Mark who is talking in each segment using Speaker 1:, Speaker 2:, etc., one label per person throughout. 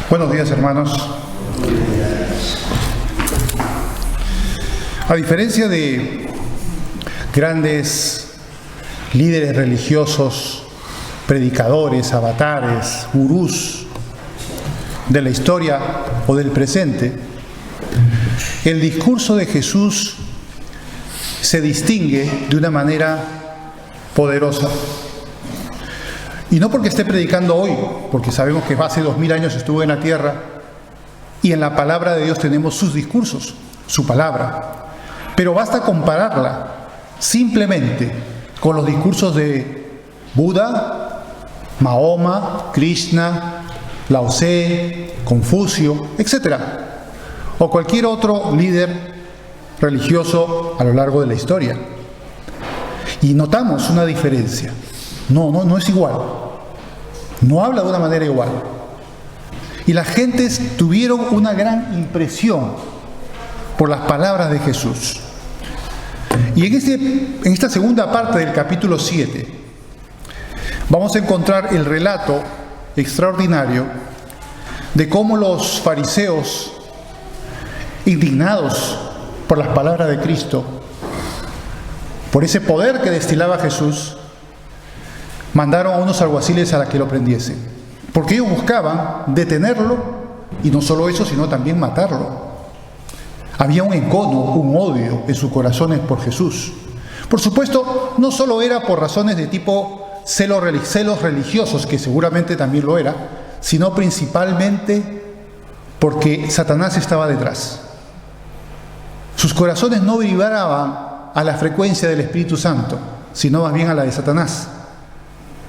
Speaker 1: Buenos días, hermanos. A diferencia de grandes líderes religiosos, predicadores, avatares, gurús de la historia o del presente, el discurso de Jesús se distingue de una manera poderosa. Y no porque esté predicando hoy, porque sabemos que hace 2000 años estuvo en la tierra y en la palabra de Dios tenemos sus discursos, su palabra. Pero basta compararla simplemente con los discursos de Buda, Mahoma, Krishna, Lao Tse, Confucio, etc. O cualquier otro líder religioso a lo largo de la historia. Y notamos una diferencia. No es igual. No habla de una manera igual. Y las gentes tuvieron una gran impresión por las palabras de Jesús. Y en esta segunda parte del capítulo 7 vamos a encontrar el relato extraordinario de cómo los fariseos, indignados por las palabras de Cristo, por ese poder que destilaba Jesús, mandaron a unos alguaciles a que lo prendiesen, porque ellos buscaban detenerlo, y no solo eso, sino también matarlo. Había un encono, un odio en sus corazones por Jesús. Por supuesto, no solo era por razones de tipo celos religiosos, que seguramente también lo era, sino principalmente porque Satanás estaba detrás. Sus corazones no vibraban a la frecuencia del Espíritu Santo, sino más bien a la de Satanás.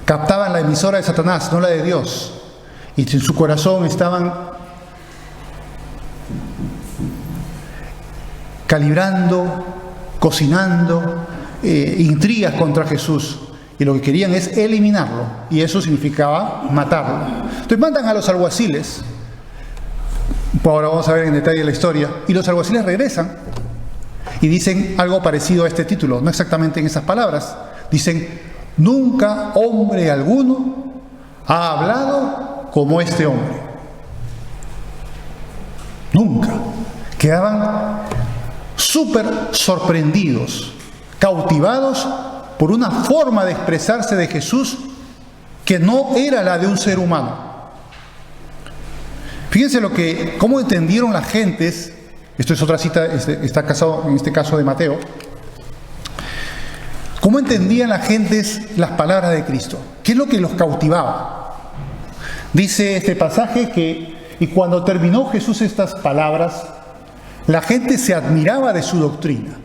Speaker 1: Captaban la emisora de Satanás, no la de Dios. Y en su corazón estaban calibrando, cocinando intrigas contra Jesús. Y lo que querían es eliminarlo. Y eso significaba matarlo. Entonces mandan a los alguaciles. Ahora vamos a ver en detalle la historia. Y los alguaciles regresan y dicen algo parecido a este título. No exactamente en esas palabras. Dicen: nunca hombre alguno ha hablado como este hombre. Nunca. Quedaban súper sorprendidos, cautivados por una forma de expresarse de Jesús que no era la de un ser humano. Fíjense cómo entendieron las gentes. Esto es otra cita, está casado en este caso de Mateo. ¿Cómo entendían las gentes las palabras de Cristo? ¿Qué es lo que los cautivaba? Dice este pasaje que, y cuando terminó Jesús estas palabras, la gente se admiraba de su doctrina,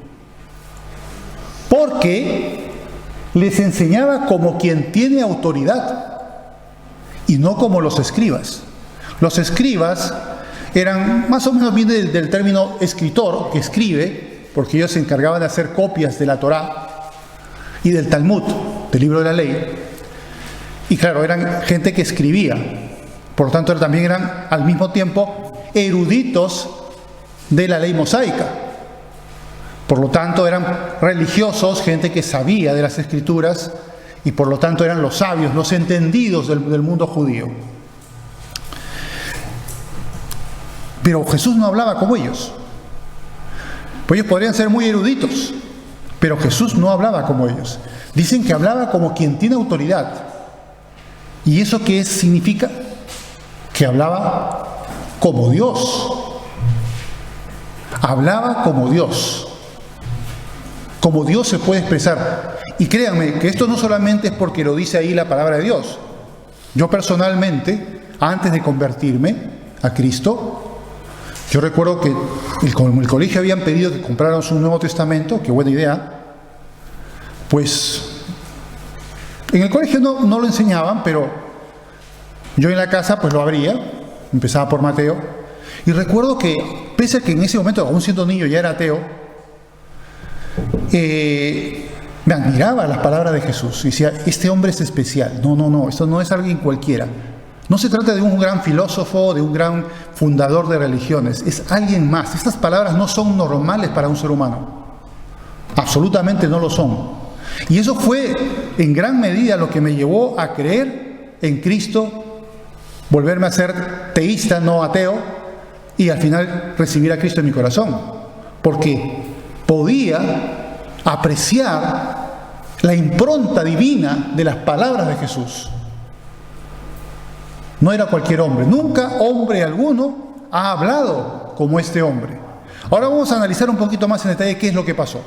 Speaker 1: porque les enseñaba como quien tiene autoridad y no como los escribas. Los escribas eran, más o menos viene del término escritor, que escribe, porque ellos se encargaban de hacer copias de la Torá y del Talmud, del libro de la ley. Y claro, eran gente que escribía. Por lo tanto, también eran al mismo tiempo eruditos de la ley mosaica. Por lo tanto, eran religiosos, gente que sabía de las escrituras, y por lo tanto eran los sabios, los entendidos del mundo judío. Pero Jesús no hablaba como ellos. Pues ellos podrían ser muy eruditos, pero Jesús no hablaba como ellos. Dicen que hablaba como quien tiene autoridad. ¿Y eso qué significa? Que hablaba como Dios. Hablaba como Dios. Como Dios se puede expresar. Y créanme que esto no solamente es porque lo dice ahí la palabra de Dios. Yo personalmente, antes de convertirme a Cristo, yo recuerdo que en el colegio habían pedido que compráramos un Nuevo Testamento. Qué buena idea. Pues en el colegio no lo enseñaban, pero yo en la casa pues lo abría, empezaba por Mateo, y recuerdo que, pese a que en ese momento, aún siendo niño, ya era ateo, me admiraba las palabras de Jesús. Y decía: este hombre es especial. No, esto no es alguien cualquiera. No se trata de un gran filósofo, de un gran fundador de religiones, es alguien más. Estas palabras no son normales para un ser humano. Absolutamente no lo son. Y eso fue en gran medida lo que me llevó a creer en Cristo volverme a ser teísta, no ateo, y al final recibir a Cristo en mi corazón, porque podía apreciar la impronta divina de las palabras de Jesús. No era cualquier hombre, nunca hombre alguno ha hablado como este hombre. Ahora vamos a analizar un poquito más en detalle qué es lo que pasó.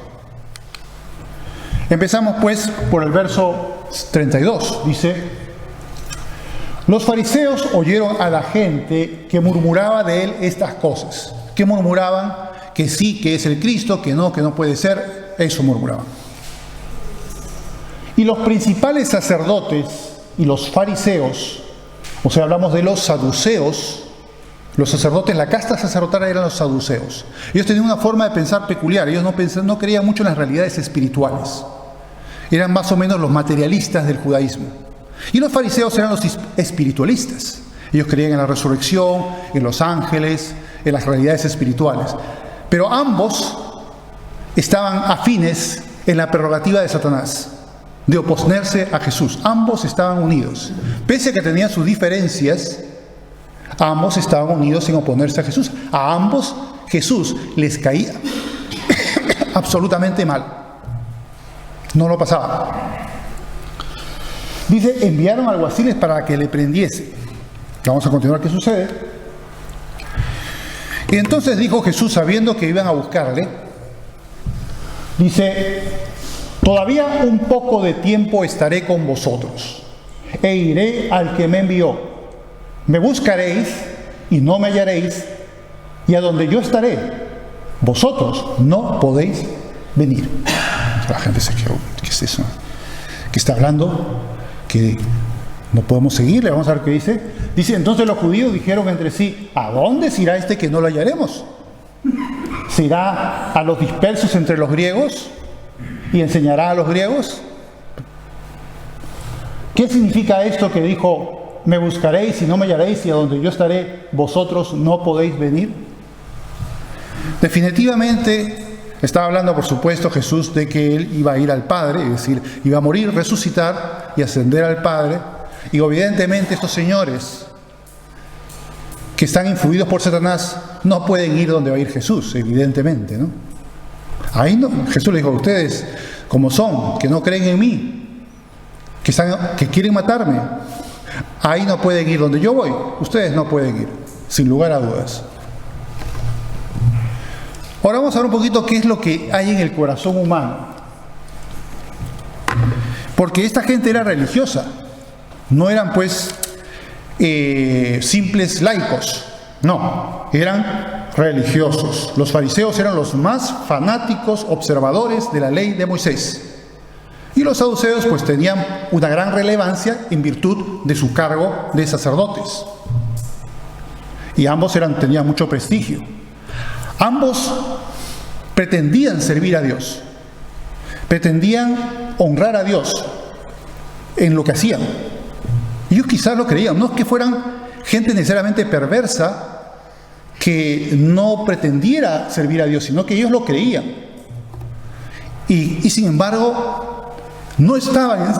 Speaker 1: Empezamos pues por el verso 32, dice: los fariseos oyeron a la gente que murmuraba de él estas cosas. Que murmuraban que sí, que es el Cristo, que no puede ser. Eso murmuraban. Y los principales sacerdotes y los fariseos, o sea, hablamos de los saduceos, los sacerdotes, la casta sacerdotal eran los saduceos. Ellos tenían una forma de pensar peculiar. Ellos no creían mucho en las realidades espirituales. Eran más o menos los materialistas del judaísmo. Y los fariseos eran los espiritualistas. Ellos creían en la resurrección, en los ángeles, en las realidades espirituales. Pero ambos estaban afines en la prerrogativa de Satanás, de oponerse a Jesús. Ambos estaban unidos. Pese a que tenían sus diferencias, ambos estaban unidos en oponerse a Jesús. A ambos Jesús les caía absolutamente mal. No lo pasaba. Dice, enviaron alguaciles para que le prendiese. Vamos a continuar qué sucede. Y entonces dijo Jesús, sabiendo que iban a buscarle, dice: todavía un poco de tiempo estaré con vosotros, e iré al que me envió. Me buscaréis y no me hallaréis, y a donde yo estaré, vosotros no podéis venir. La gente se quedó, ¿qué es eso? ¿Qué está hablando? Que no podemos seguirle. Vamos a ver qué dice. Dice, entonces los judíos dijeron entre sí: ¿a dónde se irá este que no lo hallaremos? ¿Se irá a los dispersos entre los griegos y enseñará a los griegos? ¿Qué significa esto que dijo: me buscaréis y no me hallaréis, y a donde yo estaré, vosotros no podéis venir? Definitivamente estaba hablando, por supuesto, Jesús de que Él iba a ir al Padre, es decir, iba a morir, resucitar y ascender al Padre. Y evidentemente estos señores que están influidos por Satanás no pueden ir donde va a ir Jesús, evidentemente, ¿no? Ahí no, Jesús le dijo: ustedes, como son, que no creen en mí, que quieren matarme, ahí no pueden ir donde yo voy, ustedes no pueden ir, sin lugar a dudas. Ahora vamos a ver un poquito qué es lo que hay en el corazón humano. Porque esta gente era religiosa, no eran pues simples laicos, no, eran religiosos. Los fariseos eran los más fanáticos observadores de la ley de Moisés. Y los saduceos pues tenían una gran relevancia en virtud de su cargo de sacerdotes. Y ambos tenían mucho prestigio. Ambos pretendían servir a Dios, pretendían honrar a Dios en lo que hacían. Ellos quizás lo creían, no es que fueran gente necesariamente perversa que no pretendiera servir a Dios, sino que ellos lo creían. Y sin embargo, no estaban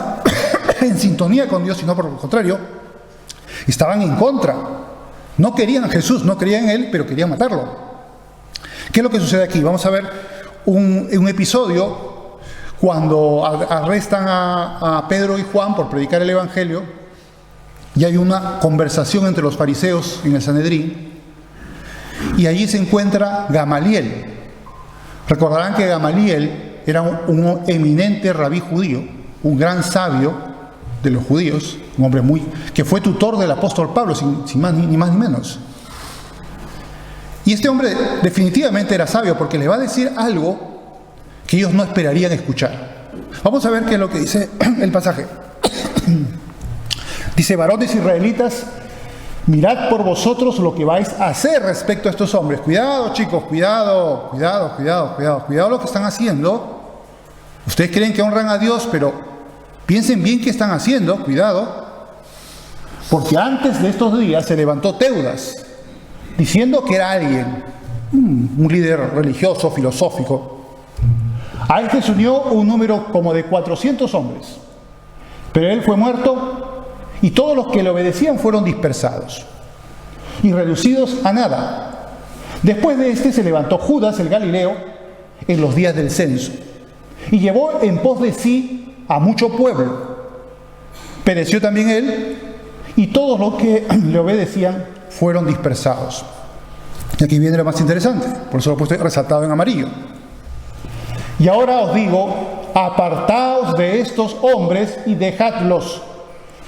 Speaker 1: en sintonía con Dios, sino por lo contrario, estaban en contra. No querían a Jesús, no creían en Él, pero querían matarlo. ¿Qué es lo que sucede aquí? Vamos a ver un episodio cuando arrestan a Pedro y Juan por predicar el Evangelio, y hay una conversación entre los fariseos en el Sanedrín, y allí se encuentra Gamaliel. Recordarán que Gamaliel era un eminente rabí judío, un gran sabio de los judíos, un hombre que fue tutor del apóstol Pablo, sin más ni menos. Y este hombre definitivamente era sabio, porque le va a decir algo que ellos no esperarían escuchar. Vamos a ver qué es lo que dice el pasaje. Dice: varones israelitas, mirad por vosotros lo que vais a hacer respecto a estos hombres. Cuidado, chicos, cuidado lo que están haciendo. Ustedes creen que honran a Dios, pero piensen bien qué están haciendo, cuidado. Porque antes de estos días se levantó Teudas, diciendo que era alguien, un líder religioso, filosófico. A se unió un número como de 400 hombres, pero él fue muerto y todos los que le obedecían fueron dispersados y reducidos a nada. Después de este se levantó Judas el Galileo en los días del censo y llevó en pos de sí a mucho pueblo. Pereció también él, y todos los que le obedecían fueron dispersados. Y aquí viene lo más interesante, por eso lo he puesto resaltado en amarillo. Y ahora os digo, apartaos de estos hombres y dejadlos,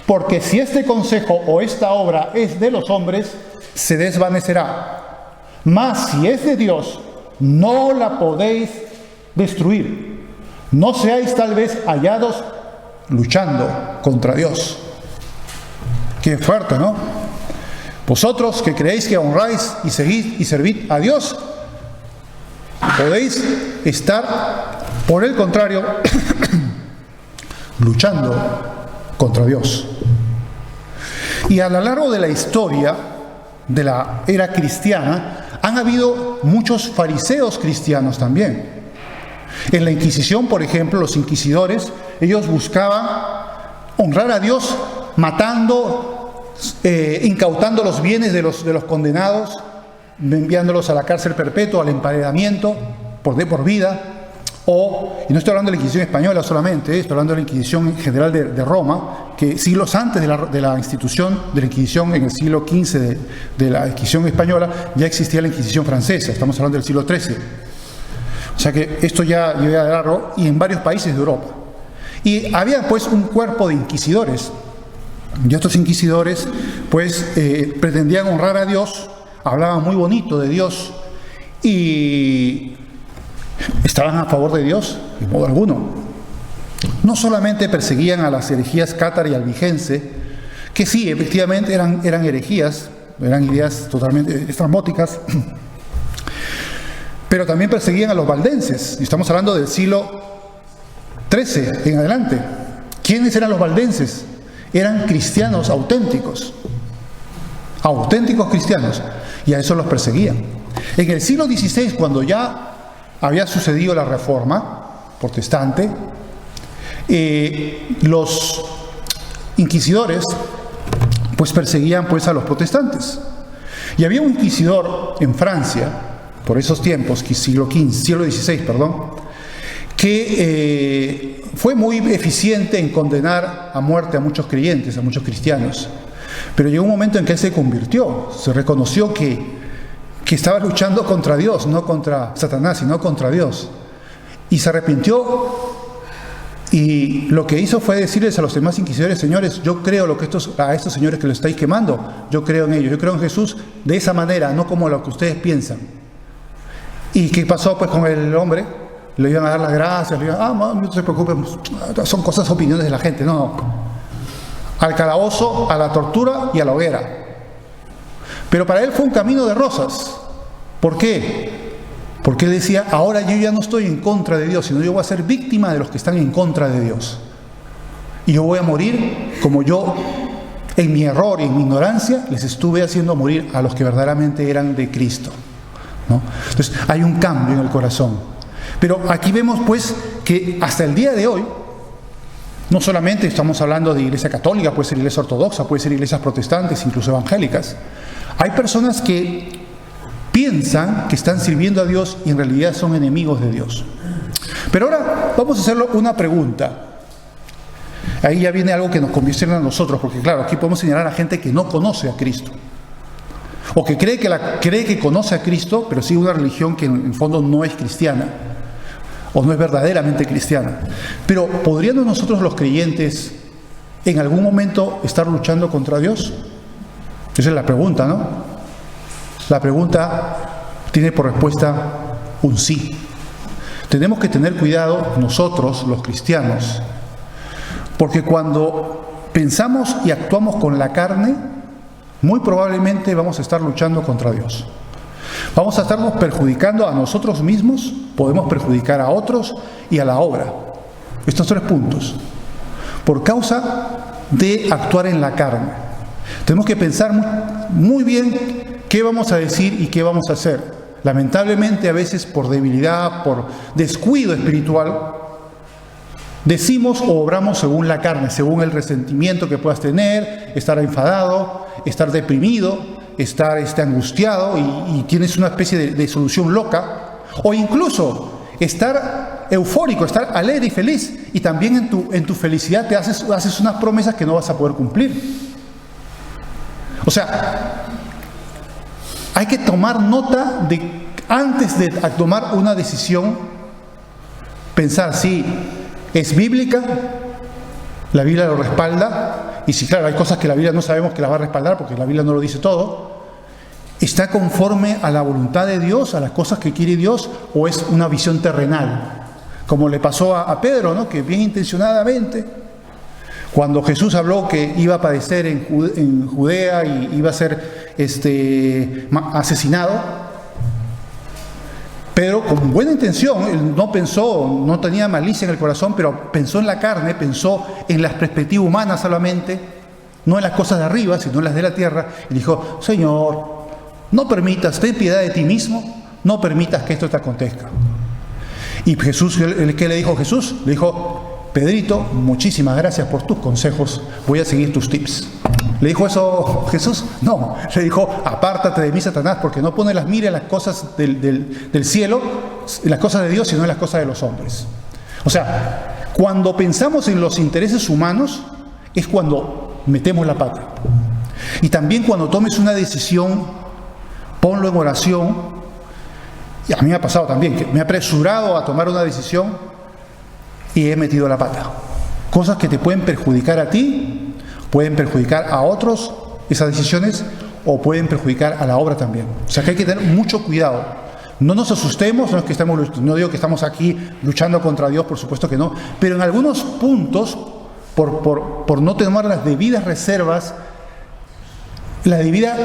Speaker 1: porque si este consejo o esta obra es de los hombres, se desvanecerá. Mas si es de Dios, no la podéis destruir. No seáis tal vez hallados luchando contra Dios. Qué fuerte, ¿no? Vosotros que creéis que honráis y seguís y servid a Dios, podéis estar, por el contrario, luchando contra Dios. Y a lo largo de la historia de la era cristiana, han habido muchos fariseos cristianos también. En la Inquisición, por ejemplo, los inquisidores, ellos buscaban honrar a Dios matando, incautando los bienes de los condenados, enviándolos a la cárcel perpetua, al emparedamiento por vida. Y no estoy hablando de la Inquisición española solamente, estoy hablando de la Inquisición general de Roma, que siglos antes de la institución de la Inquisición, en el siglo XV de la Inquisición española, ya existía la Inquisición francesa, estamos hablando del siglo XIII. O sea que esto ya llega de largo, y en varios países de Europa. Y había pues un cuerpo de inquisidores, y estos inquisidores pues pretendían honrar a Dios, hablaban muy bonito de Dios, y estaban a favor de Dios, de modo alguno. No solamente perseguían a las herejías cátara y albigense, que sí, efectivamente eran herejías, eran ideas totalmente estrambóticas, pero también perseguían a los valdenses, y estamos hablando del siglo XIII en adelante. ¿Quiénes eran los valdenses? Eran cristianos auténticos cristianos, y a eso los perseguían. En el siglo XVI, cuando ya había sucedido la reforma protestante, los inquisidores pues perseguían pues a los protestantes. Y había un inquisidor en Francia, por esos tiempos, siglo XVI, que fue muy eficiente en condenar a muerte a muchos creyentes, a muchos cristianos. Pero llegó un momento en que él se convirtió, se reconoció que estaba luchando contra Dios, no contra Satanás, sino contra Dios. Y se arrepintió, y lo que hizo fue decirles a los demás inquisidores: señores, yo creo a estos señores que lo estáis quemando, yo creo en ellos, yo creo en Jesús de esa manera, no como lo que ustedes piensan. ¿Y qué pasó pues con el hombre? Le iban a dar las gracias, le iban, no se preocupen, son cosas, opiniones de la gente. No. Al calabozo, a la tortura y a la hoguera. Pero para él fue un camino de rosas. ¿Por qué? Porque él decía: ahora yo ya no estoy en contra de Dios, sino yo voy a ser víctima de los que están en contra de Dios. Y yo voy a morir como yo, en mi error y en mi ignorancia, les estuve haciendo morir a los que verdaderamente eran de Cristo, ¿no? Entonces hay un cambio en el corazón. Pero aquí vemos pues que hasta el día de hoy, no solamente estamos hablando de iglesia católica, puede ser iglesia ortodoxa, puede ser iglesias protestantes, incluso evangélicas, hay personas que piensan que están sirviendo a Dios y en realidad son enemigos de Dios. Pero ahora vamos a hacerle una pregunta. Ahí ya viene algo que nos conviene a nosotros, porque claro, aquí podemos señalar a gente que no conoce a Cristo, o que cree que conoce a Cristo, pero sigue una religión que en el fondo no es cristiana, o no es verdaderamente cristiana. Pero ¿podríamos nosotros los creyentes en algún momento estar luchando contra Dios? Esa es la pregunta, ¿no? La pregunta tiene por respuesta un sí. Tenemos que tener cuidado nosotros, los cristianos, porque cuando pensamos y actuamos con la carne, muy probablemente vamos a estar luchando contra Dios. Vamos a estarnos perjudicando a nosotros mismos, podemos perjudicar a otros y a la obra. Estos 3 puntos. Por causa de actuar en la carne. Tenemos que pensar muy bien qué vamos a decir y qué vamos a hacer. Lamentablemente, a veces por debilidad, por descuido espiritual, Decimos o obramos según la carne, según el resentimiento que puedas tener, estar enfadado, estar deprimido, estar angustiado y tienes una especie de solución loca, o incluso estar eufórico, estar alegre y feliz, y también en tu felicidad te haces unas promesas que no vas a poder cumplir. O sea, hay que tomar nota de, antes de tomar una decisión, pensar si es bíblica, la Biblia lo respalda, y si claro, hay cosas que la Biblia no sabemos que la va a respaldar porque la Biblia no lo dice todo, ¿está conforme a la voluntad de Dios, a las cosas que quiere Dios, o es una visión terrenal? Como le pasó a Pedro, ¿no? Que bien intencionadamente, cuando Jesús habló que iba a padecer en Judea y iba a ser asesinado, Pedro, con buena intención, él no pensó, no tenía malicia en el corazón, pero pensó en la carne, pensó en las perspectivas humanas solamente, no en las cosas de arriba, sino en las de la tierra, y dijo: Señor, no permitas, ten piedad de ti mismo, no permitas que esto te acontezca. Y Jesús, ¿qué le dijo Jesús? Le dijo: Pedrito, muchísimas gracias por tus consejos, voy a seguir tus tips. ¿Le dijo eso Jesús? No, le dijo: apártate de mí, Satanás, porque no pones las miras en las cosas del cielo, en las cosas de Dios, sino en las cosas de los hombres. O sea, cuando pensamos en los intereses humanos, es cuando metemos la pata. Y también cuando tomes una decisión, ponlo en oración. Y a mí me ha pasado también, que me he apresurado a tomar una decisión y he metido la pata. Cosas que te pueden perjudicar a ti, pueden perjudicar a otros esas decisiones, o pueden perjudicar a la obra también. O sea que hay que tener mucho cuidado. No nos asustemos, no digo que estamos aquí luchando contra Dios, por supuesto que no, pero en algunos puntos, por no tomar las debidas reservas, la debida,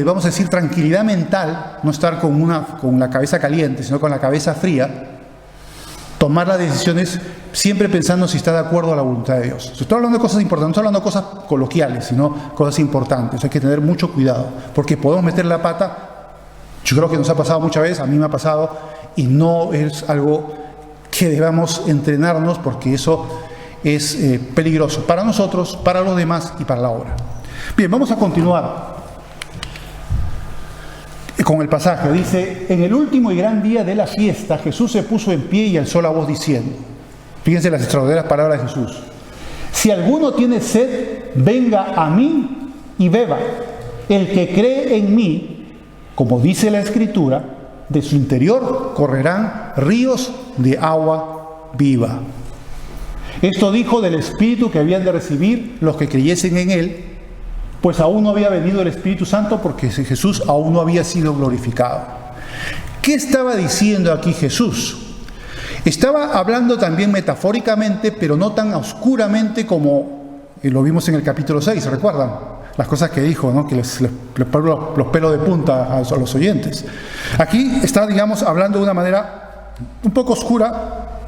Speaker 1: vamos a decir, tranquilidad mental, no estar con la cabeza caliente, sino con la cabeza fría, tomar las decisiones siempre pensando si está de acuerdo a la voluntad de Dios. Estoy hablando de cosas importantes, no estoy hablando de cosas coloquiales, sino cosas importantes. Hay que tener mucho cuidado, porque podemos meter la pata. Yo creo que nos ha pasado muchas veces, a mí me ha pasado, y no es algo que debamos entrenarnos, porque eso es peligroso para nosotros, para los demás y para la obra. Bien, vamos a continuar con el pasaje. Dice: en el último y gran día de la fiesta, Jesús se puso en pie y alzó la voz diciendo, fíjense las extraordinarias palabras de Jesús: si alguno tiene sed, venga a mí y beba. El que cree en mí, como dice la Escritura, de su interior correrán ríos de agua viva. Esto dijo del Espíritu que habían de recibir los que creyesen en él, pues aún no había venido el Espíritu Santo, porque Jesús aún no había sido glorificado. ¿Qué estaba diciendo aquí Jesús? Estaba hablando también metafóricamente, pero no tan oscuramente como lo vimos en el capítulo 6, ¿recuerdan? Las cosas que dijo, ¿no? Que les pongo los pelos de punta a los oyentes. Aquí está, digamos, hablando de una manera un poco oscura,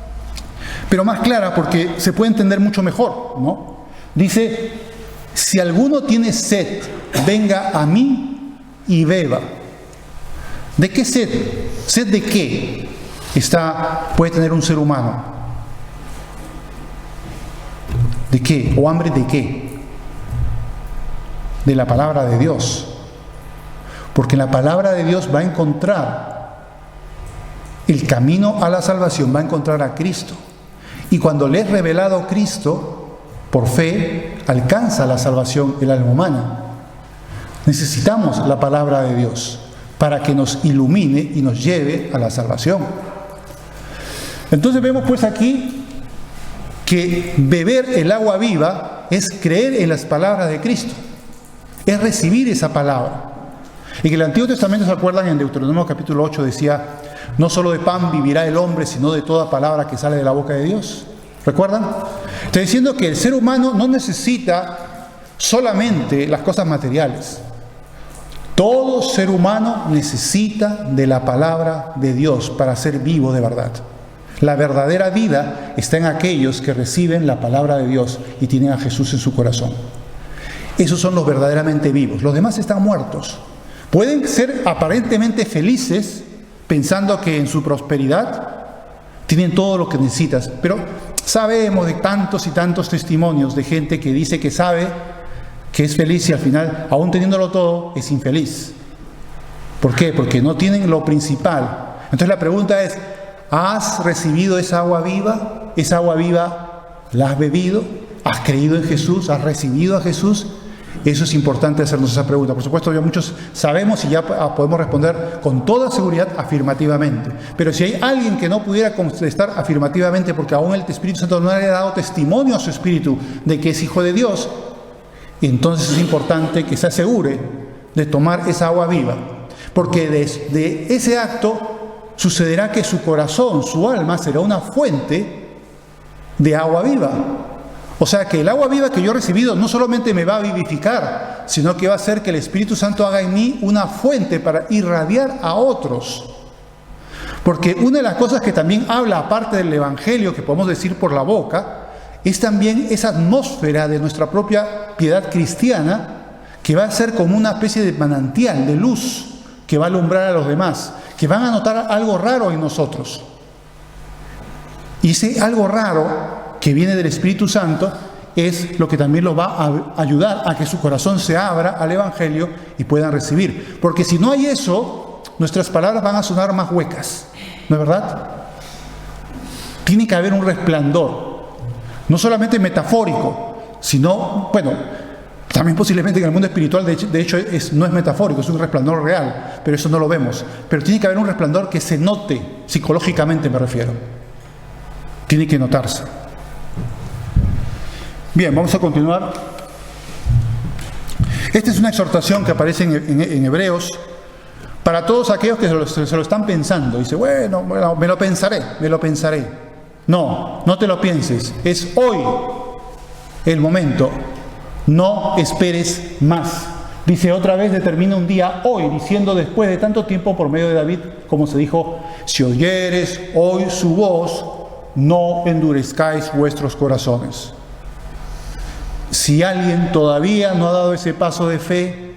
Speaker 1: pero más clara, porque se puede entender mucho mejor, ¿no? Dice: si alguno tiene sed, venga a mí y beba. ¿De qué sed? ¿Sed de qué puede tener un ser humano? ¿De qué? ¿O hambre de qué? De la palabra de Dios. Porque en la palabra de Dios va a encontrar el camino a la salvación, va a encontrar a Cristo. Y cuando le es revelado Cristo, por fe, alcanza la salvación el alma humana. Necesitamos la palabra de Dios para que nos ilumine y nos lleve a la salvación. Entonces vemos pues aquí que beber el agua viva es creer en las palabras de Cristo, es recibir esa palabra. En el Antiguo Testamento, ¿se acuerdan? En Deuteronomio capítulo 8 decía: no solo de pan vivirá el hombre, sino de toda palabra que sale de la boca de Dios. ¿Recuerdan? Está diciendo que el ser humano no necesita solamente las cosas materiales. Todo ser humano necesita de la palabra de Dios para ser vivo de verdad. La verdadera vida está en aquellos que reciben la palabra de Dios y tienen a Jesús en su corazón. Esos son los verdaderamente vivos. Los demás están muertos. Pueden ser aparentemente felices pensando que en su prosperidad tienen todo lo que necesitas. Pero sabemos de tantos y tantos testimonios de gente que dice que sabe que es feliz y al final, aún teniéndolo todo, es infeliz. ¿Por qué? Porque no tienen lo principal. Entonces la pregunta es, ¿has recibido esa agua viva? ¿Esa agua viva la has bebido? ¿Has creído en Jesús? ¿Has recibido a Jesús? Eso es importante hacernos esa pregunta. Por supuesto, ya muchos sabemos y ya podemos responder con toda seguridad afirmativamente. Pero si hay alguien que no pudiera contestar afirmativamente porque aún el Espíritu Santo no le ha dado testimonio a su espíritu de que es hijo de Dios, entonces es importante que se asegure de tomar esa agua viva. Porque de ese acto sucederá que su corazón, su alma, será una fuente de agua viva. O sea que el agua viva que yo he recibido no solamente me va a vivificar, sino que va a hacer que el Espíritu Santo haga en mí una fuente para irradiar a otros. Porque una de las cosas que también habla, aparte del Evangelio, que podemos decir por la boca, es también esa atmósfera de nuestra propia piedad cristiana, que va a ser como una especie de manantial de luz que va a alumbrar a los demás, que van a notar algo raro en nosotros. Y ese algo raro que viene del Espíritu Santo es lo que también los va a ayudar a que su corazón se abra al Evangelio y puedan recibir. Porque si no hay eso, nuestras palabras van a sonar más huecas, ¿no es verdad? Tiene que haber un resplandor, no solamente metafórico, sino, bueno, también posiblemente en el mundo espiritual, de hecho, no es metafórico, es un resplandor real, pero eso no lo vemos. Pero tiene que haber un resplandor que se note, psicológicamente me refiero. Tiene que notarse. Bien, vamos a continuar. Esta es una exhortación que aparece en Hebreos para todos aquellos que se lo están pensando. Dice, bueno, me lo pensaré. No, no te lo pienses. Es hoy el momento. No esperes más. Dice otra vez, determina un día hoy, diciendo después de tanto tiempo por medio de David, como se dijo, si oyeres hoy su voz, no endurezcáis vuestros corazones. Si alguien todavía no ha dado ese paso de fe,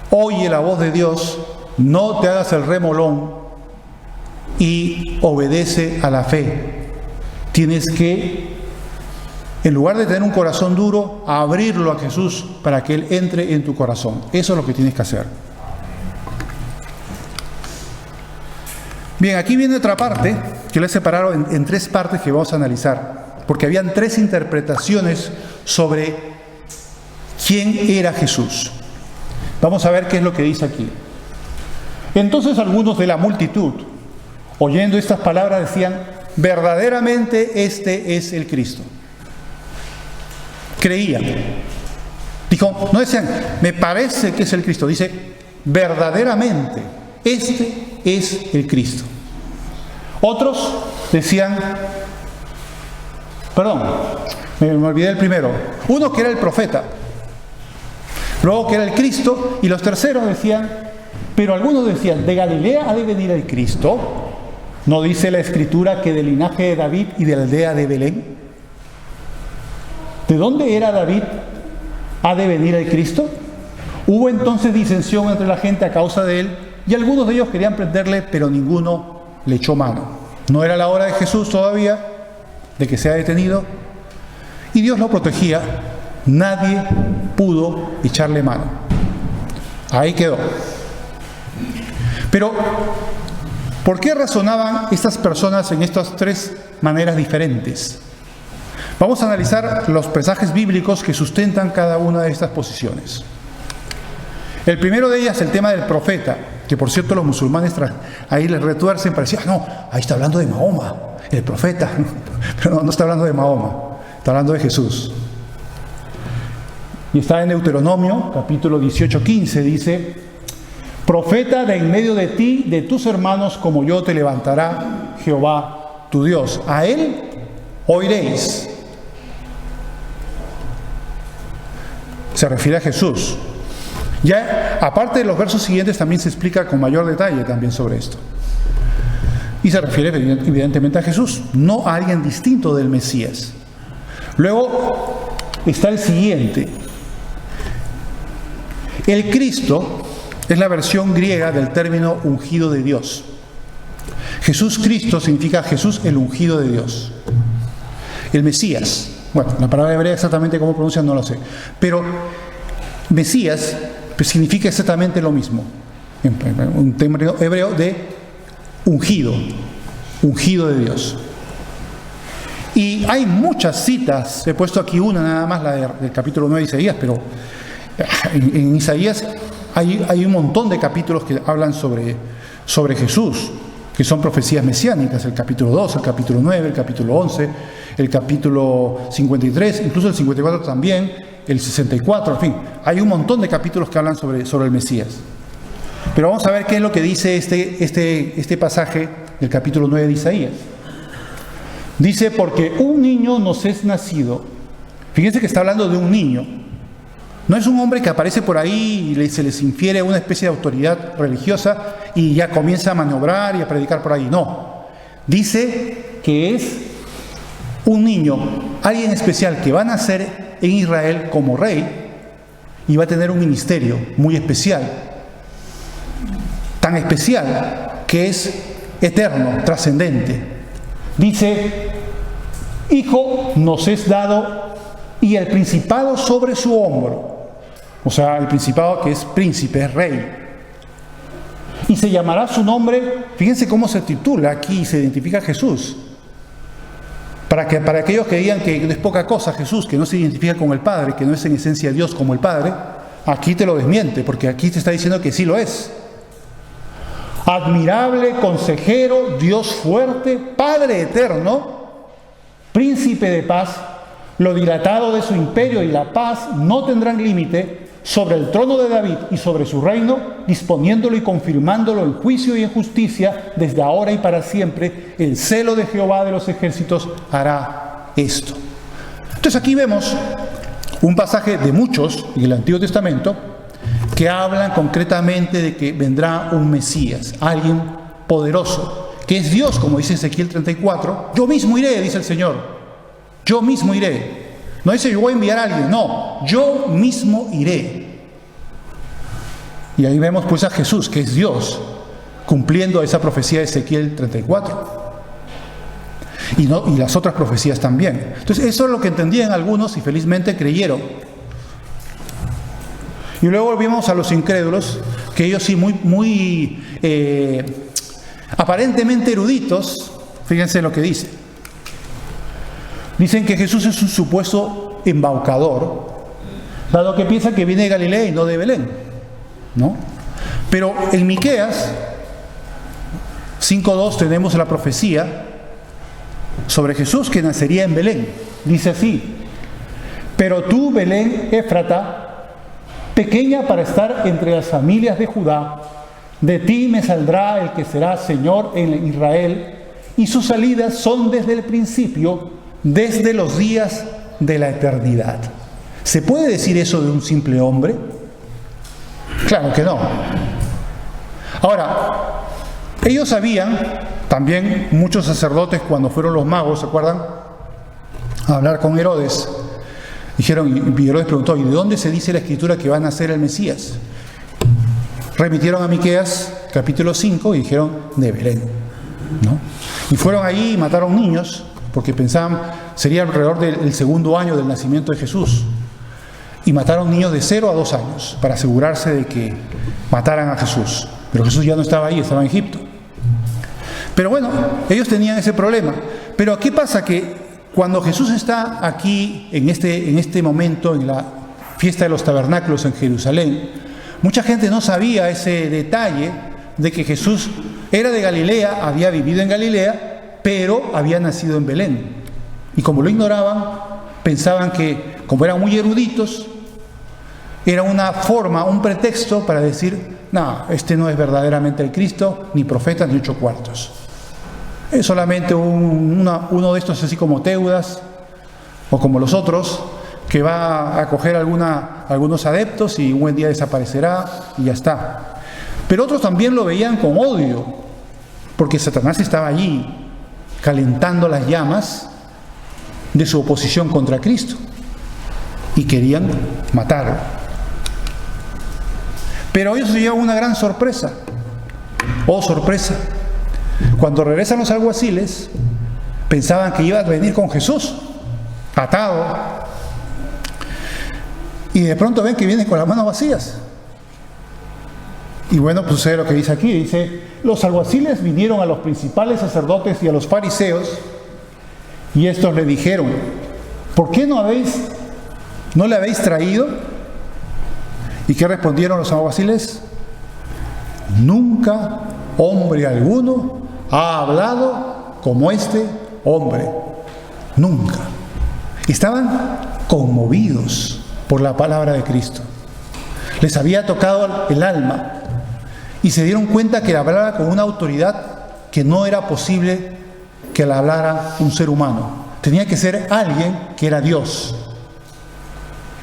Speaker 1: oye la voz de Dios, no te hagas el remolón y obedece a la fe. Tienes que, en lugar de tener un corazón duro, abrirlo a Jesús para que Él entre en tu corazón. Eso es lo que tienes que hacer. Bien, aquí viene otra parte que lo he separado en tres partes que vamos a analizar. Porque habían tres interpretaciones sobre quién era Jesús. Vamos a ver qué es lo que dice aquí. Entonces algunos de la multitud, oyendo estas palabras, decían, verdaderamente este es el Cristo. Creían. Dijo, no decían, me parece que es el Cristo. Dice, verdaderamente este es el Cristo. Otros decían, me olvidé el primero. Uno que era el profeta, luego que era el Cristo, y los terceros decían, pero algunos decían, ¿de Galilea ha de venir el Cristo? ¿No dice la Escritura que del linaje de David y de la aldea de Belén? ¿De dónde era David? ¿Ha de venir el Cristo? Hubo entonces disensión entre la gente a causa de él, y algunos de ellos querían prenderle, pero ninguno le echó mano. No era la hora de Jesús todavía de que sea detenido, y Dios lo protegía. Nadie pudo echarle mano. Ahí quedó. Pero, ¿por qué razonaban estas personas en estas tres maneras diferentes? Vamos a analizar los pasajes bíblicos que sustentan cada una de estas posiciones. El primero de ellas, el tema del profeta, que por cierto los musulmanes ahí les retuercen para decir, no, ahí está hablando de Mahoma, el profeta. Pero no está hablando de Mahoma, está hablando de Jesús. Y está en Deuteronomio, capítulo 18:15, dice, profeta de en medio de ti, de tus hermanos, como yo te levantará Jehová tu Dios. A él oiréis. Se refiere a Jesús. Ya, aparte de los versos siguientes, también se explica con mayor detalle también sobre esto. Y se refiere evidentemente a Jesús, no a alguien distinto del Mesías. Luego está el siguiente. El Cristo es la versión griega del término ungido de Dios. Jesús Cristo significa Jesús el ungido de Dios. El Mesías, bueno, la palabra hebrea exactamente cómo pronuncian no lo sé, pero Mesías significa exactamente lo mismo. Un término hebreo de ungido, ungido de Dios. Y hay muchas citas, he puesto aquí una nada más, la del capítulo 9 de Isaías, pero en Isaías hay un montón de capítulos que hablan sobre Jesús, que son profecías mesiánicas, el capítulo 2, el capítulo 9, el capítulo 11, el capítulo 53, incluso el 54 también, el 64, en fin, hay un montón de capítulos que hablan sobre el Mesías. Pero vamos a ver qué es lo que dice este pasaje del capítulo 9 de Isaías. Dice, porque un niño nos es nacido. Fíjense que está hablando de un niño. No es un hombre que aparece por ahí y se les infiere una especie de autoridad religiosa y ya comienza a maniobrar y a predicar por ahí. No. Dice que es un niño, alguien especial que va a nacer en Israel como rey y va a tener un ministerio muy especial. Tan especial que es eterno, trascendente. Dice, hijo nos es dado y el principado sobre su hombro. O sea, el principado que es príncipe, es rey. Y se llamará su nombre, fíjense cómo se titula aquí, se identifica a Jesús. Para aquellos que digan que no es poca cosa Jesús, que no se identifica con el Padre, que no es en esencia Dios como el Padre, aquí te lo desmiente, porque aquí te está diciendo que sí lo es. Admirable, consejero, Dios fuerte, Padre eterno, príncipe de paz, lo dilatado de su imperio y la paz no tendrán límite sobre el trono de David y sobre su reino, disponiéndolo y confirmándolo en juicio y en justicia desde ahora y para siempre. El celo de Jehová de los ejércitos hará esto. Entonces aquí vemos un pasaje de muchos en el Antiguo Testamento que hablan concretamente de que vendrá un Mesías, alguien poderoso, que es Dios, como dice Ezequiel 34. Yo mismo iré, dice el Señor. Yo mismo iré. No dice yo voy a enviar a alguien, no, yo mismo iré. Y ahí vemos pues a Jesús, que es Dios, cumpliendo esa profecía de Ezequiel 34. Y las otras profecías también. Entonces eso es lo que entendían algunos y felizmente creyeron. Y luego volvimos a los incrédulos, que ellos sí muy aparentemente eruditos, fíjense lo que dice. Dicen que Jesús es un supuesto embaucador, dado que piensa que viene de Galilea y no de Belén, ¿no? Pero en Miqueas 5:2 tenemos la profecía sobre Jesús que nacería en Belén. Dice así: pero tú, Belén Éfrata, pequeña para estar entre las familias de Judá, de ti me saldrá el que será Señor en Israel, y sus salidas son desde el principio, desde los días de la eternidad. ¿Se puede decir eso de un simple hombre? Claro que no. Ahora, ellos sabían, también muchos sacerdotes cuando fueron los magos, ¿se acuerdan? A hablar con Herodes. Dijeron, y Herodes preguntó, ¿y de dónde se dice la escritura que va a nacer el Mesías? Remitieron a Miqueas capítulo 5 y dijeron, de Belén, ¿no? Y fueron ahí y mataron niños, porque pensaban sería alrededor del segundo año del nacimiento de Jesús. Y mataron niños de 0 a 2 años para asegurarse de que mataran a Jesús. Pero Jesús ya no estaba ahí, estaba en Egipto. Pero bueno, ellos tenían ese problema. Pero ¿qué pasa? Que cuando Jesús está aquí, en este momento, en la fiesta de los tabernáculos en Jerusalén, mucha gente no sabía ese detalle de que Jesús era de Galilea, había vivido en Galilea, pero había nacido en Belén. Y como lo ignoraban, pensaban que, como eran muy eruditos, era una forma, un pretexto para decir, no, este no es verdaderamente el Cristo, ni profeta, ni 8 cuartos. Es solamente uno de estos así como Teudas, o como los otros, que va a coger algunos adeptos y un buen día desaparecerá y ya está. Pero otros también lo veían con odio, porque Satanás estaba allí, calentando las llamas de su oposición contra Cristo y querían matarlo. Pero ellos se llevan una gran sorpresa. Oh, sorpresa. Cuando regresan los alguaciles, pensaban que iba a venir con Jesús, atado, y de pronto ven que viene con las manos vacías. Y bueno, pues sucede lo que dice aquí, dice, los alguaciles vinieron a los principales sacerdotes y a los fariseos, y estos le dijeron, ¿por qué no le habéis traído? ¿Y qué respondieron los alguaciles? Nunca hombre alguno ha hablado como este hombre. Nunca. Estaban conmovidos por la palabra de Cristo. Les había tocado el alma y se dieron cuenta que hablaba con una autoridad que no era posible que la hablara un ser humano. Tenía que ser alguien que era Dios.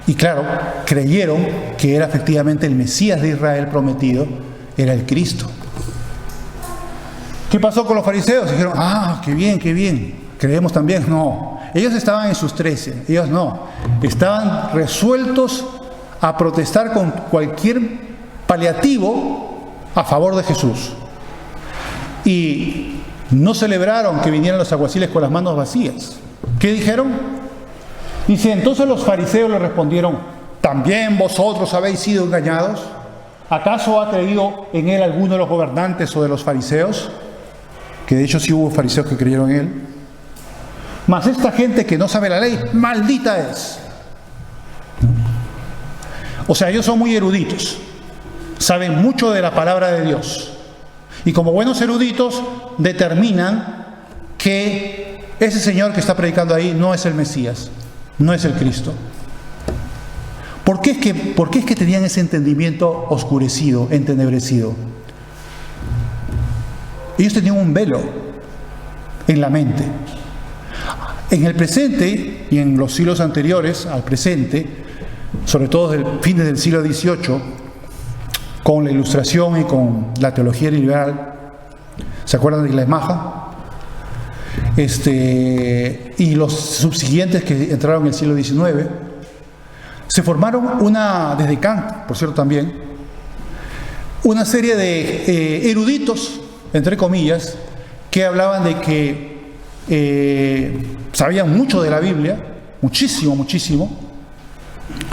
Speaker 1: Y claro, creyeron que era efectivamente el Mesías de Israel prometido, era el Cristo. ¿Qué pasó con los fariseos? Dijeron, qué bien, creemos también. No, ellos estaban en sus 13, ellos no. Estaban resueltos a protestar con cualquier paliativo a favor de Jesús. Y no celebraron que vinieran los alguaciles con las manos vacías. ¿Qué dijeron? Dice, entonces los fariseos le respondieron, ¿también vosotros habéis sido engañados? ¿Acaso ha creído en él alguno de los gobernantes o de los fariseos? Que de hecho sí hubo fariseos que creyeron en él. Mas esta gente que no sabe la ley, maldita es. O sea, ellos son muy eruditos, saben mucho de la palabra de Dios. Y como buenos eruditos, determinan que ese señor que está predicando ahí no es el Mesías, no es el Cristo. ¿Por qué es que tenían ese entendimiento oscurecido, entenebrecido? Ellos tenían un velo en la mente. En el presente y en los siglos anteriores al presente, sobre todo desde fines del siglo XVIII, con la Ilustración y con la teología liberal, ¿se acuerdan de Isla Maja? Y los subsiguientes que entraron en el siglo XIX, se formaron desde Kant, por cierto también, una serie de eruditos, entre comillas, que hablaban de que sabían mucho de la Biblia, muchísimo,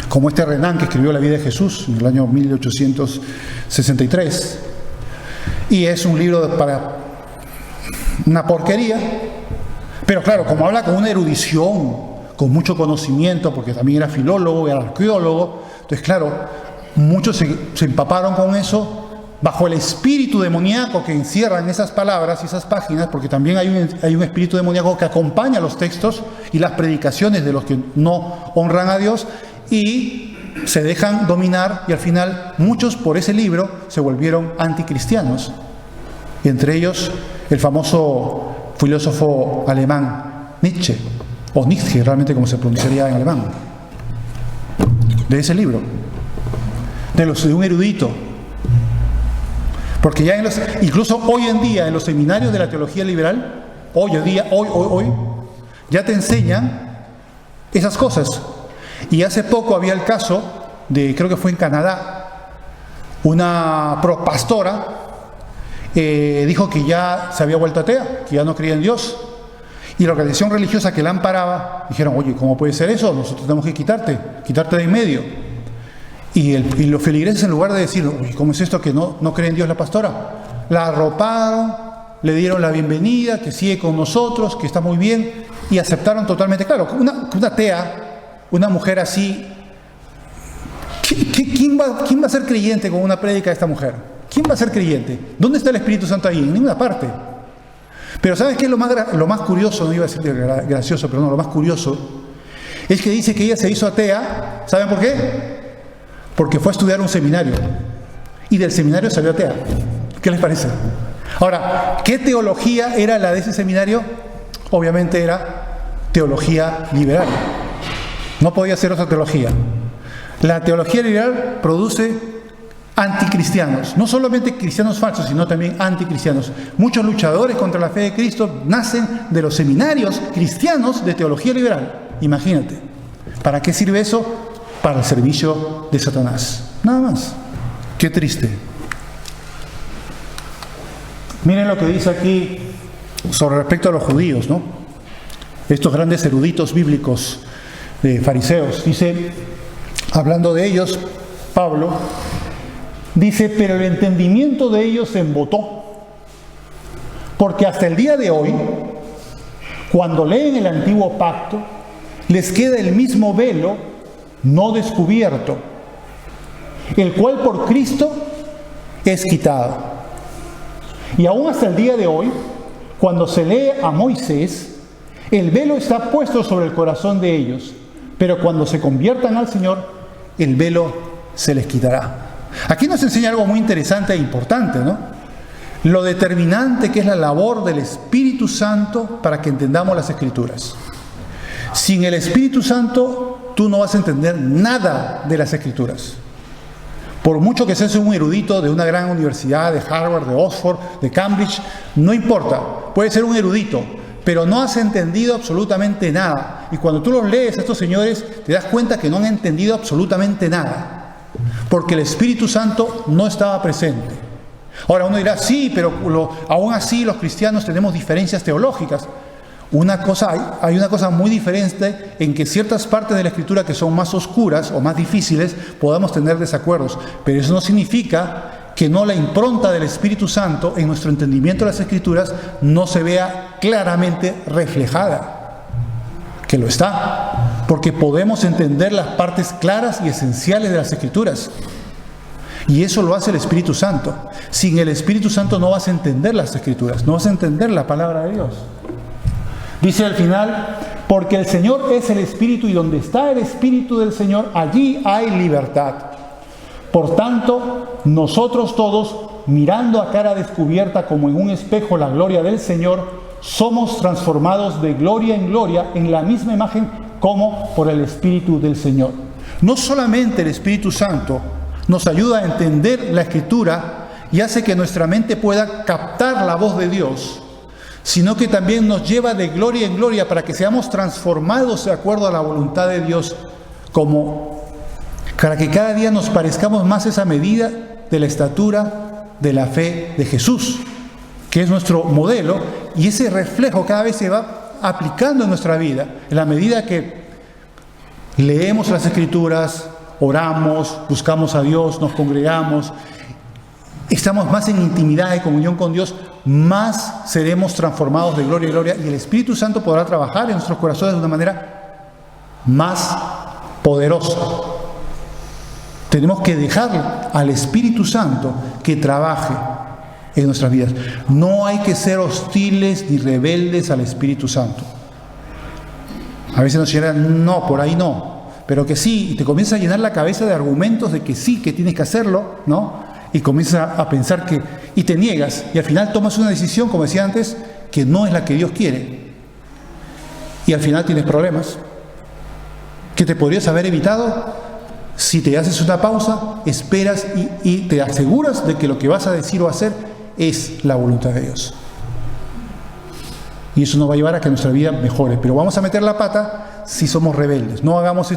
Speaker 1: como Renan, que escribió la vida de Jesús en el año 1863, y es un libro para una porquería, pero claro, como habla con una erudición, con mucho conocimiento, porque también era filólogo, era arqueólogo, entonces claro, muchos se empaparon con eso, bajo el espíritu demoníaco que encierran esas palabras y esas páginas, porque también hay un espíritu demoníaco que acompaña los textos y las predicaciones de los que no honran a Dios, y se dejan dominar, y al final muchos por ese libro se volvieron anticristianos, y entre ellos el famoso filósofo alemán Nietzsche, o Nietzsche realmente como se pronunciaría en alemán, de ese libro, de un erudito. Porque ya incluso hoy en día en los seminarios de la teología liberal, hoy ya te enseñan esas cosas. Y hace poco había el caso de, creo que fue en Canadá, una pastora dijo que ya se había vuelto atea, que ya no creía en Dios. Y la organización religiosa que la amparaba dijeron, oye, ¿cómo puede ser eso? Nosotros tenemos que quitarte de en medio. Y los feligreses, en lugar de decir, uy, ¿cómo es esto que no cree en Dios la pastora? La arroparon, le dieron la bienvenida, que sigue con nosotros, que está muy bien, y aceptaron totalmente. Claro, una atea, una mujer así, ¿quién va a ser creyente con una prédica de esta mujer? ¿Quién va a ser creyente? ¿Dónde está el Espíritu Santo ahí? En ninguna parte. Pero ¿sabes qué es lo más curioso? No iba a decir gracioso, pero no, lo más curioso es que dice que ella se hizo atea. ¿Saben por qué? Porque fue a estudiar un seminario y del seminario salió atea. ¿Qué les parece? Ahora, ¿qué teología era la de ese seminario? Obviamente era teología liberal. No podía ser otra teología. La teología liberal produce anticristianos, no solamente cristianos falsos, sino también anticristianos. Muchos luchadores contra la fe de Cristo nacen de los seminarios cristianos de teología liberal. Imagínate. ¿Para qué sirve eso? Para el servicio de Satanás. Nada más. Qué triste. Miren lo que dice aquí sobre respecto a los judíos, ¿no? Estos grandes eruditos bíblicos, fariseos. Dice, hablando de ellos, Pablo dice, pero el entendimiento de ellos se embotó, porque hasta el día de hoy, cuando leen el antiguo pacto, les queda el mismo velo no descubierto, el cual por Cristo es quitado. Y aún hasta el día de hoy, cuando se lee a Moisés, el velo está puesto sobre el corazón de ellos, pero cuando se conviertan al Señor, el velo se les quitará. Aquí nos enseña algo muy interesante e importante, ¿no? Lo determinante que es la labor del Espíritu Santo para que entendamos las Escrituras. Sin el Espíritu Santo, tú no vas a entender nada de las Escrituras. Por mucho que seas un erudito de una gran universidad, de Harvard, de Oxford, de Cambridge, no importa, puedes ser un erudito, pero no has entendido absolutamente nada. Y cuando tú los lees a estos señores, te das cuenta que no han entendido absolutamente nada, porque el Espíritu Santo no estaba presente. Ahora uno dirá, sí, pero aún así los cristianos tenemos diferencias teológicas. Hay una cosa muy diferente en que ciertas partes de la Escritura que son más oscuras o más difíciles podamos tener desacuerdos, pero eso no significa que no la impronta del Espíritu Santo en nuestro entendimiento de las Escrituras no se vea claramente reflejada, que lo está, porque podemos entender las partes claras y esenciales de las Escrituras, y eso lo hace el Espíritu Santo. Sin el Espíritu Santo no vas a entender las Escrituras, no vas a entender la palabra de Dios. Dice al final, porque el Señor es el Espíritu y donde está el Espíritu del Señor, allí hay libertad. Por tanto, nosotros todos, mirando a cara descubierta como en un espejo la gloria del Señor, somos transformados de gloria en gloria en la misma imagen como por el Espíritu del Señor. No solamente el Espíritu Santo nos ayuda a entender la Escritura y hace que nuestra mente pueda captar la voz de Dios, sino que también nos lleva de gloria en gloria para que seamos transformados de acuerdo a la voluntad de Dios, para que cada día nos parezcamos más a esa medida de la estatura de la fe de Jesús, que es nuestro modelo, y ese reflejo cada vez se va aplicando en nuestra vida, en la medida que leemos las Escrituras, oramos, buscamos a Dios, nos congregamos, estamos más en intimidad y comunión con Dios, más seremos transformados de gloria en gloria y el Espíritu Santo podrá trabajar en nuestros corazones de una manera más poderosa. Tenemos que dejar al Espíritu Santo que trabaje en nuestras vidas. No hay que ser hostiles ni rebeldes al Espíritu Santo. A veces nos llenan, no, por ahí no, pero que sí, y te comienza a llenar la cabeza de argumentos de que sí, que tienes que hacerlo, ¿no? Y comienzas a pensar y te niegas, y al final tomas una decisión, como decía antes, que no es la que Dios quiere. Y al final tienes problemas que te podrías haber evitado si te haces una pausa, esperas y te aseguras de que lo que vas a decir o hacer es la voluntad de Dios. Y eso nos va a llevar a que nuestra vida mejore. Pero vamos a meter la pata si somos rebeldes. No hagamos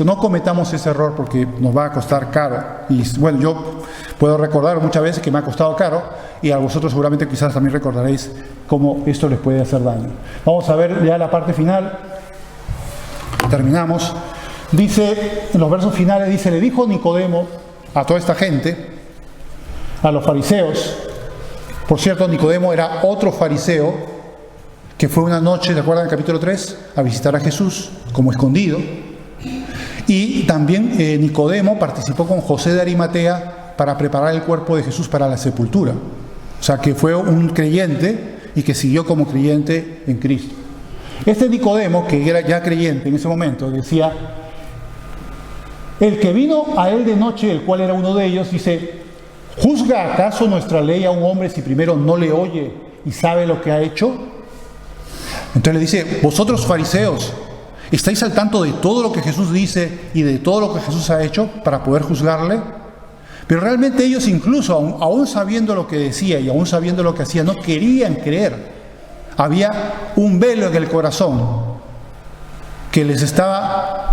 Speaker 1: no cometamos ese error porque nos va a costar caro. Y bueno, yo puedo recordar muchas veces que me ha costado caro y a vosotros seguramente quizás también recordaréis cómo esto les puede hacer daño. Vamos a ver ya la parte final. Terminamos. Dice, en los versos finales, dice, le dijo Nicodemo a toda esta gente, a los fariseos. Por cierto, Nicodemo era otro fariseo que fue una noche, ¿te acuerdan del capítulo 3? A visitar a Jesús como escondido. Y también Nicodemo participó con José de Arimatea para preparar el cuerpo de Jesús para la sepultura. O sea, que fue un creyente y que siguió como creyente en Cristo. Este Nicodemo, que era ya creyente en ese momento, decía, el que vino a él de noche, el cual era uno de ellos, dice, ¿juzga acaso nuestra ley a un hombre si primero no le oye y sabe lo que ha hecho? Entonces le dice, vosotros fariseos, ¿estáis al tanto de todo lo que Jesús dice y de todo lo que Jesús ha hecho para poder juzgarle? Pero realmente ellos incluso, aún sabiendo lo que decía y aún sabiendo lo que hacía, no querían creer. Había un velo en el corazón que les estaba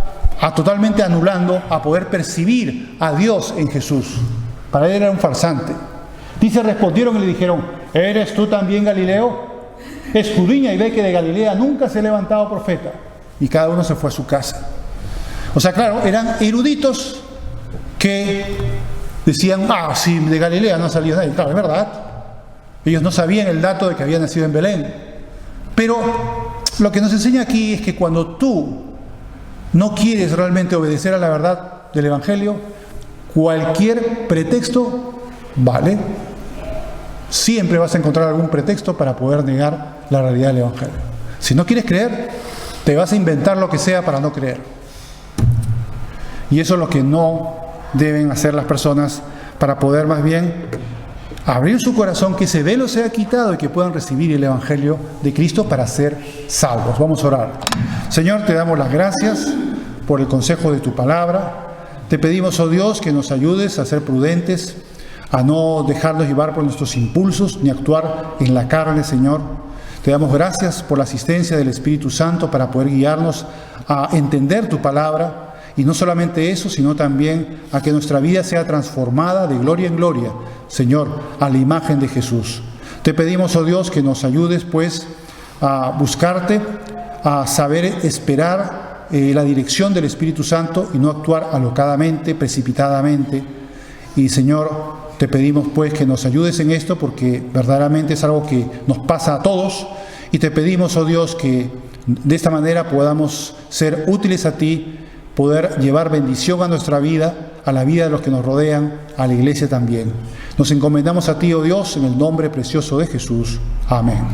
Speaker 1: totalmente anulando a poder percibir a Dios en Jesús. Para él era un farsante. Dice, respondieron y le dijeron, ¿eres tú también Galileo? Escudriña y ve que de Galilea nunca se ha levantado profeta. Y cada uno se fue a su casa. O sea, claro, eran eruditos que decían, sí, de Galilea no ha salido nadie. Claro, es verdad. Ellos no sabían el dato de que había nacido en Belén. Pero lo que nos enseña aquí es que cuando tú no quieres realmente obedecer a la verdad del Evangelio, cualquier pretexto vale. Siempre vas a encontrar algún pretexto para poder negar la realidad del Evangelio. Si no quieres creer, te vas a inventar lo que sea para no creer. Y eso es lo que no deben hacer las personas para poder más bien abrir su corazón, que ese velo sea quitado y que puedan recibir el Evangelio de Cristo para ser salvos. Vamos a orar. Señor, te damos las gracias por el consejo de tu palabra. Te pedimos, oh Dios, que nos ayudes a ser prudentes, a no dejarnos llevar por nuestros impulsos, ni actuar en la carne, Señor. Te damos gracias por la asistencia del Espíritu Santo para poder guiarnos a entender tu palabra, y no solamente eso, sino también a que nuestra vida sea transformada de gloria en gloria, Señor, a la imagen de Jesús. Te pedimos, oh Dios, que nos ayudes, pues, a buscarte, a saber esperar la dirección del Espíritu Santo y no actuar alocadamente, precipitadamente. Y, Señor, te pedimos, pues, que nos ayudes en esto, porque verdaderamente es algo que nos pasa a todos. Y te pedimos, oh Dios, que de esta manera podamos ser útiles a ti, poder llevar bendición a nuestra vida, a la vida de los que nos rodean, a la iglesia también. Nos encomendamos a ti, oh Dios, en el nombre precioso de Jesús. Amén.